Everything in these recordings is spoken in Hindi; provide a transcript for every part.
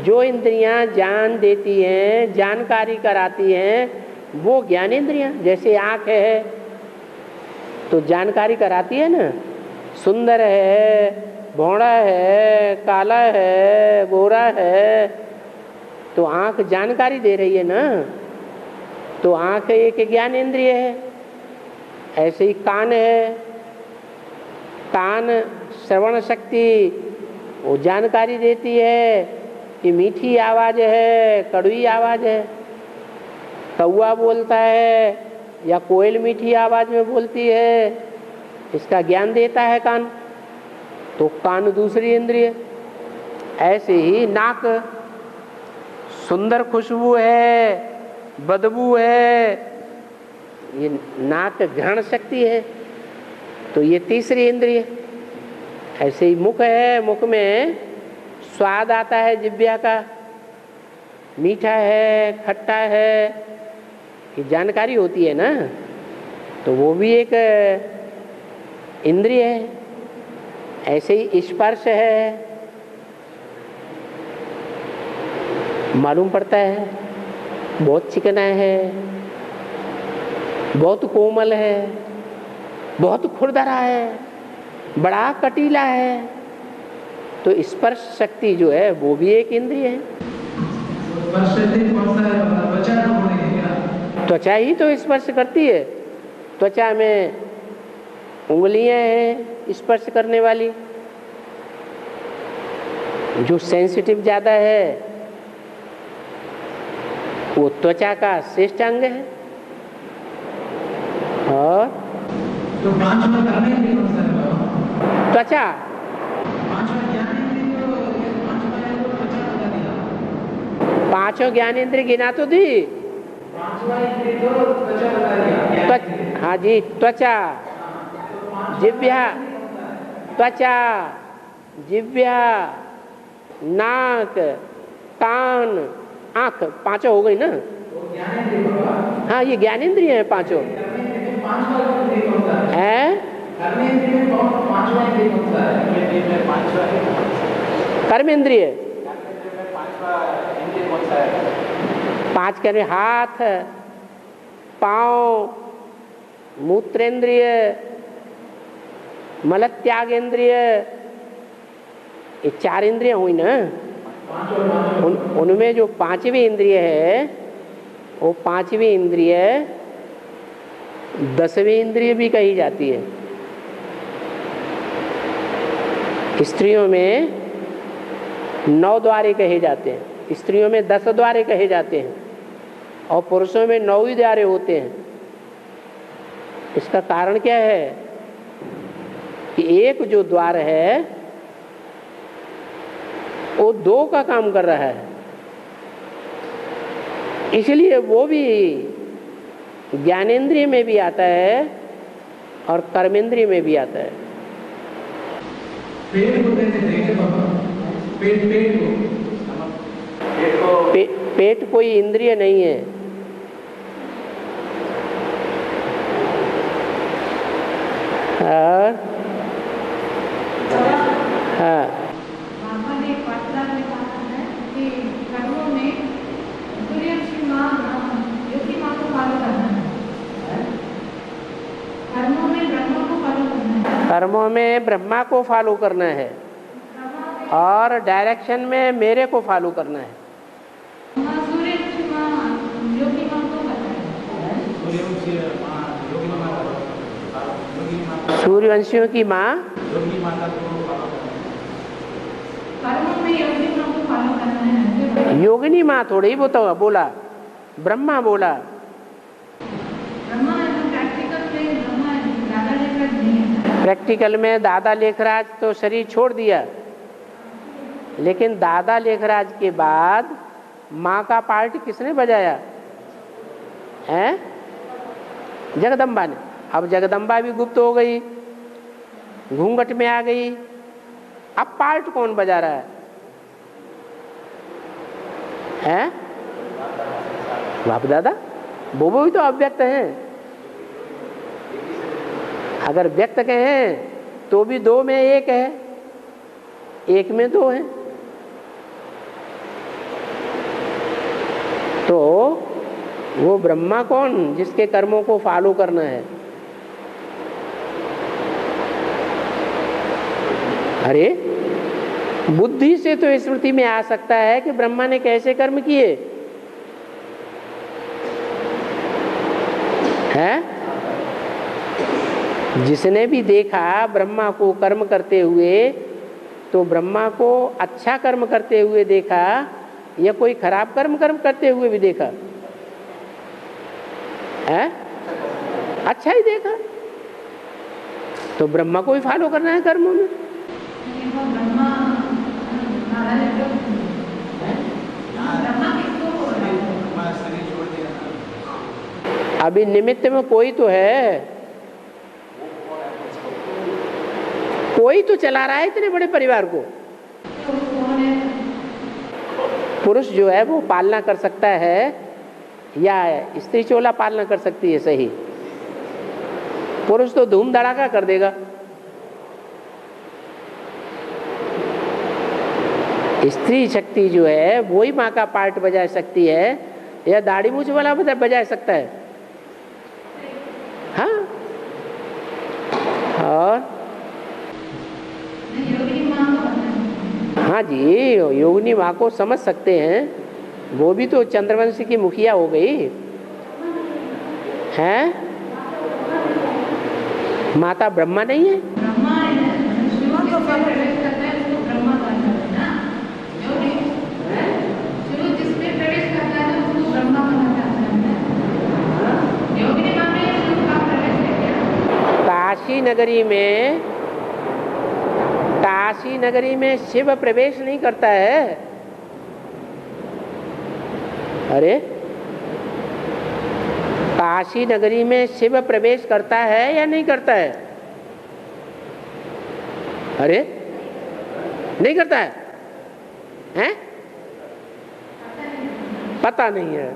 जो इंद्रियां ज्ञान देती हैं, जानकारी कराती हैं, वो ज्ञानेंद्रियां। जैसे आँख है तो जानकारी कराती है ना, सुंदर है, भौड़ा है, काला है, गोरा है, तो आँख जानकारी दे रही है ना, तो आँख एक ज्ञानेंद्रिय है। ऐसे ही कान है, कान श्रवण शक्ति, वो जानकारी देती है कि मीठी आवाज़ है, कड़वी आवाज़ है। कौआ बोलता है या कोयल मीठी आवाज़ में बोलती है, इसका ज्ञान देता है कान, तो कान दूसरी इंद्रिय। ऐसे ही नाक, सुंदर खुशबू है, बदबू है, ये नाक घ्राण शक्ति है, तो ये तीसरी इंद्रिय। ऐसे ही मुख है, मुख में स्वाद आता है जिह्वा का, मीठा है, खट्टा है, ये जानकारी होती है ना, तो वो भी एक इंद्रिय है। ऐसे ही स्पर्श है, मालूम पड़ता है बहुत चिकना है, बहुत कोमल है, बहुत खुरदरा है, बड़ा कटीला है, तो स्पर्श शक्ति जो है वो भी एक इंद्रिय है। त्वचा ही तो स्पर्श करती है, त्वचा में उंगलियां हैं स्पर्श करने वाली, जो सेंसिटिव ज्यादा है वो त्वचा का श्रेष्ठ अंग है। और तो त्वचा पांचों ज्ञानेंद्रिय गिना तो दी। हाँ जी, त्वचा, जिह्वा, त्वचा, जिह्वा, नाक, कान, आंख, पांचों हो गई ना। हाँ, ये ज्ञानेंद्रिय है पांचों। है कर्मेंद्रिय, पांच कर्म, हाथ, पांव, मूत्रेंद्रिय, मलत्यागेंद्रिय, ये चार इंद्रियां हुई ना। उनमें जो पांचवी इंद्रिय है, वो पांचवी इंद्रिय 10वीं इंद्रिय भी कही जाती है। स्त्रियों में 9 द्वारे कहे जाते हैं, स्त्रियों में 10 द्वारे कहे जाते हैं, और पुरुषों में 9 ही द्वारे होते हैं। इसका कारण क्या है कि एक जो द्वार है वो 2 का काम कर रहा है, इसलिए वो भी ज्ञानेंद्रिय में भी आता है और कर्मेंद्रिय में भी आता है। पेट कोई इंद्रिय नहीं है। और हाँ, कर्मों में ब्रह्मा को फॉलो करना है और डायरेक्शन में मेरे को फॉलो करना है। सूर्यवंशियों की माँ योगिनी माँ थोड़ी बोला, ब्रह्मा बोला। प्रैक्टिकल में दादा लेखराज तो शरीर छोड़ दिया, लेकिन दादा लेखराज के बाद माँ का पार्ट किसने बजाया है? जगदम्बा ने। अब जगदम्बा भी गुप्त हो गई, घूंघट में आ गई, अब पार्ट कौन बजा रहा है? हैं? बाप दादा, वो भी तो अव्यक्त हैं। अगर व्यक्त कहें तो भी 2 में 1 है, 1 में 2 है। तो वो ब्रह्मा कौन जिसके कर्मों को फॉलो करना है? अरे बुद्धि से तो स्मृति में आ सकता है कि ब्रह्मा ने कैसे कर्म किए हैं। जिसने भी देखा ब्रह्मा को कर्म करते हुए, तो ब्रह्मा को अच्छा कर्म करते हुए देखा या कोई खराब कर्म करते हुए भी देखा है? अच्छा ही देखा। तो ब्रह्मा को ही फॉलो करना है कर्मों में। अभी निमित्त में कोई तो है, कोई तो चला रहा है इतने बड़े परिवार को। पुरुष जो है वो पालना कर सकता है या स्त्री चोला पालना कर सकती है? सही, पुरुष तो धूम धड़ाका कर देगा, स्त्री शक्ति जो है वो ही माँ का पार्ट बजा सकती है या दाढ़ी मूछ वाला बजा सकता है। हाँ, और हाँ जी, योगिनी माँ को समझ सकते हैं, वो भी तो चंद्रवंशी की मुखिया हो गई है। माता ब्रह्मा नहीं है? काशी नगरी में शिव प्रवेश नहीं करता है। अरे काशी नगरी में शिव प्रवेश करता है या नहीं करता है? अरे नहीं करता है, हैं? पता नहीं है।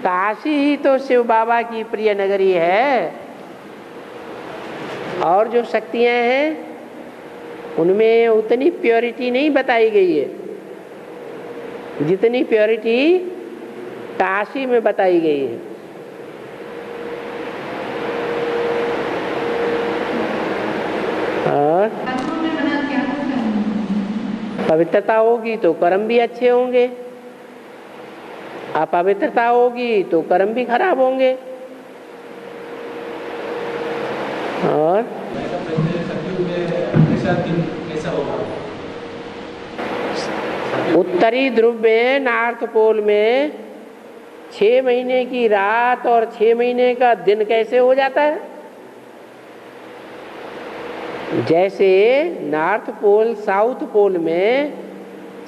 काशी ही तो शिव बाबा की प्रिय नगरी है, और जो शक्तियां हैं उनमें उतनी प्योरिटी नहीं बताई गई है जितनी प्योरिटी काशी में बताई गई है। और पवित्रता होगी तो कर्म भी अच्छे होंगे, अपवित्रता होगी तो कर्म भी खराब होंगे। और उत्तरी ध्रुव में, नॉर्थ पोल में 6 महीने की रात और 6 महीने का दिन कैसे हो जाता है? जैसे नॉर्थ पोल साउथ पोल में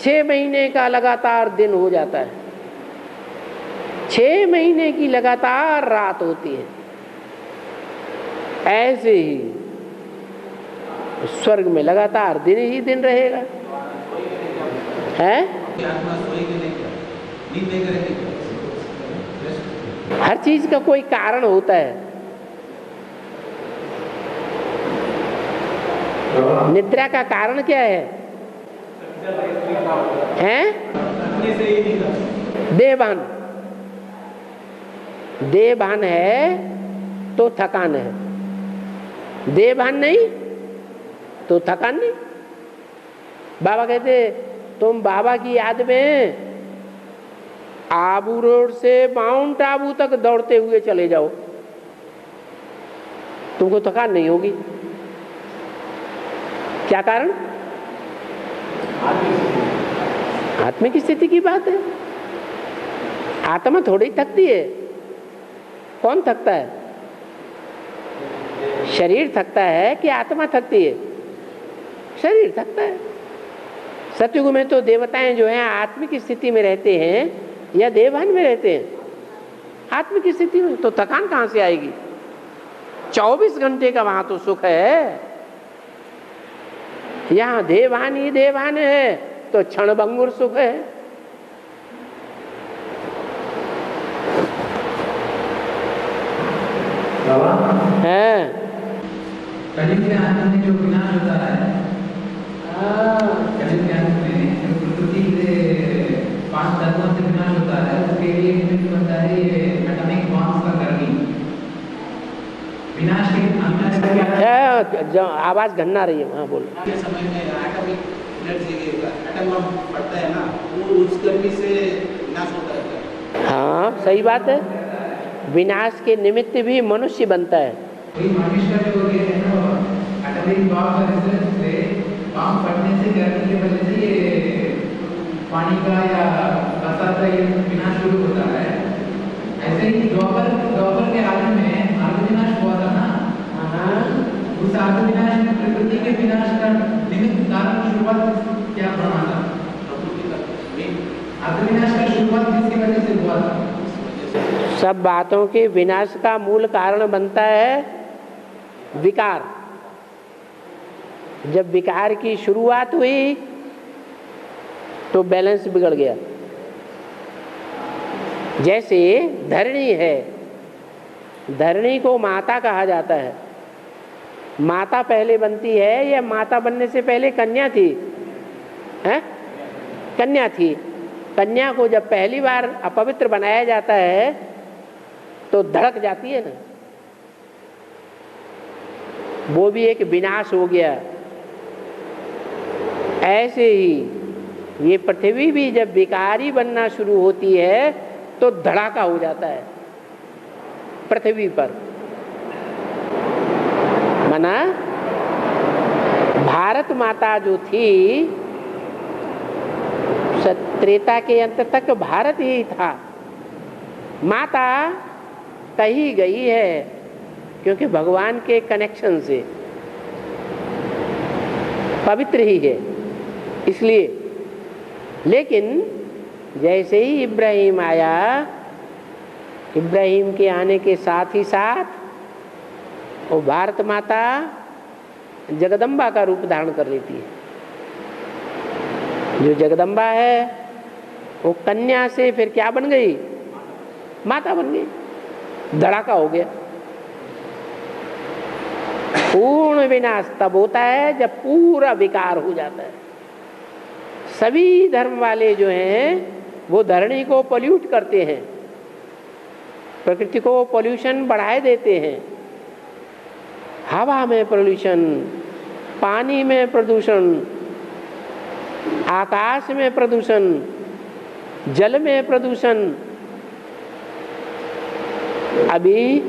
6 महीने का लगातार दिन हो जाता है, 6 महीने की लगातार रात होती है, ऐसे ही स्वर्ग में लगातार दिन ही दिन रहेगा। है हर चीज का कोई कारण होता है। निद्रा का कारण क्या है? हैं? देहभान। देहभान है तो थकान है, देहभान नहीं तो थकान नहीं। बाबा कहते तुम बाबा की याद में आबू रोड से माउंट आबू तक दौड़ते हुए चले जाओ, तुमको थकान नहीं होगी। क्या कारण? आत्मिक स्थिति की बात है। आत्मा थोड़ी थकती है। कौन थकता है? शरीर थकता है कि आत्मा थकती है? शरीर थकता है। सतयुग में तो देवताएं जो हैं आत्मिक स्थिति में रहते हैं या देवभान में रहते हैं? आत्मिक स्थिति में। तो थकान कहां से आएगी? 24 घंटे का वहां तो सुख है। यहाँ देवभान ही देवभान है तो क्षणभंगुर सुख है। है कलियुग के अंत में जो विनाश होता है, कलियुग के अंत में प्रकृति से 5 तत्वों से विनाश होता है, उसके लिए निमित्त बनता है ये एटॉमिक बॉम्ब्स का करनी। विनाश के आवाज घन्ना रही है। हाँ बोलो। के समय में एटॉमिक एनर्जी एटम बम फटता है ना, वो उस गर्मी से विनाश होता है। हाँ सही बात है, विनाश के निमित्त भी मनुष्य बनता है। वही मनुष्य का जो ये है ना, एटॉमिक बॉम्ब का रिजल्ट से बम फटने से गर्मी की वजह से ये पानी का या बरसात का ये विनाश शुरू होता है। ऐसे ही द्वापर के आदि में आर्य विनाश हुआ था ना, उस आर्य विनाश में प्रकृति के विनाश का निमित्त कारण शुरुआत क्या बना था? आर्य विनाश का शुरुआत किसकी वजह से हुआ था? सब बातों के विनाश का मूल कारण बनता है विकार। जब विकार की शुरुआत हुई तो बैलेंस बिगड़ गया। जैसे धरणी है, धरणी को माता कहा जाता है। माता पहले बनती है या माता बनने से पहले कन्या थी? है कन्या थी। कन्या को जब पहली बार अपवित्र बनाया जाता है तो धड़क जाती है ना, वो भी एक विनाश हो गया। ऐसे ही ये पृथ्वी भी जब विकारी बनना शुरू होती है तो धड़ाका हो जाता है पृथ्वी पर। माना भारत माता जो थी, त्रेता के अंत तक भारत ही था। माता कही गई है क्योंकि भगवान के कनेक्शन से पवित्र ही है इसलिए। लेकिन जैसे ही इब्राहिम आया, इब्राहिम के आने के साथ ही साथ वो भारत माता जगदम्बा का रूप धारण कर लेती है। जो जगदम्बा है वो कन्या से फिर क्या बन गई? माता बन गई। धड़ाका हो गया। पूर्ण विनाश तब होता है जब पूरा विकार हो जाता है। सभी धर्म वाले जो हैं वो धरणी को पोल्यूट करते हैं, प्रकृति को पोल्यूशन बढ़ाए देते हैं। हवा में पोल्यूशन, पानी में प्रदूषण, आकाश में प्रदूषण, जल में प्रदूषण। अभी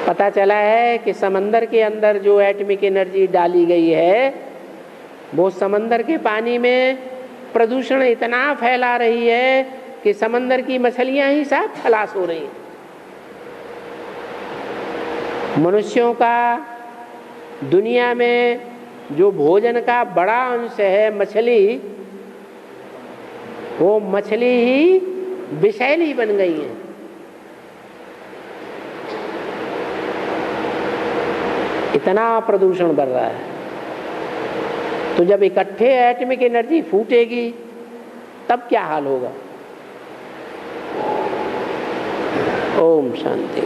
पता चला है कि समंदर के अंदर जो एटॉमिक एनर्जी डाली गई है वो समंदर के पानी में प्रदूषण इतना फैला रही है कि समंदर की मछलियां ही सब खलास हो रही हैं। मनुष्यों का दुनिया में जो भोजन का बड़ा अंश है मछली, वो मछली ही विषैली बन गई है। इतना प्रदूषण बढ़ रहा है। तो जब इकट्ठे एटॉमिक एनर्जी फूटेगी तब क्या हाल होगा? ओम शांति।